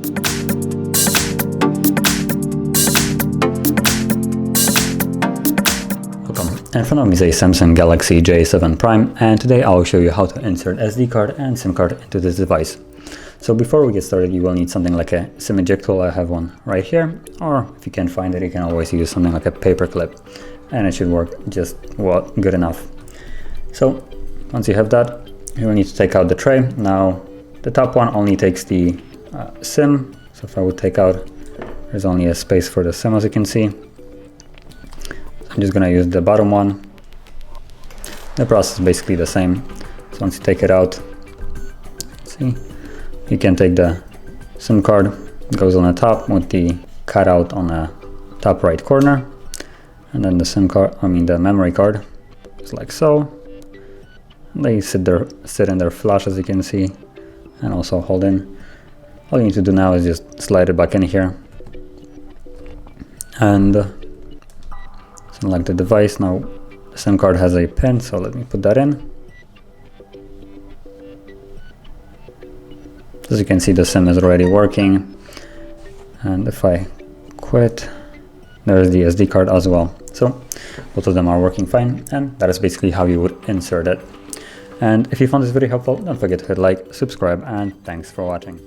In front of me is a Samsung Galaxy J7 Prime, and today I'll show you how to insert SD card and SIM card into this device. So before we get started, you will need something like a SIM eject tool. I have one right here, or if you can't find it, you can always use something like a paper clip, and it should work just good enough. So once you have that, you will need to take out the tray. Now the top one only takes the SIM, so if I would take out, there's only a space for the SIM, as you can see. I'm just gonna use the bottom one. The process is basically the same. So once you take it out, see, you can take the SIM card, it goes on the top with the cutout on the top right corner, and then the SIM card, the memory card, just like so. They sit in their flush, as you can see, and also hold in. All you need to do now is just slide it back in here, and select the device. Now the SIM card has a pin, so let me put that in. As you can see, the SIM is already working, and if I quit, there's the SD card as well. So both of them are working fine, and that is basically how you would insert it. And if you found this video helpful, don't forget to hit like, subscribe, and thanks for watching.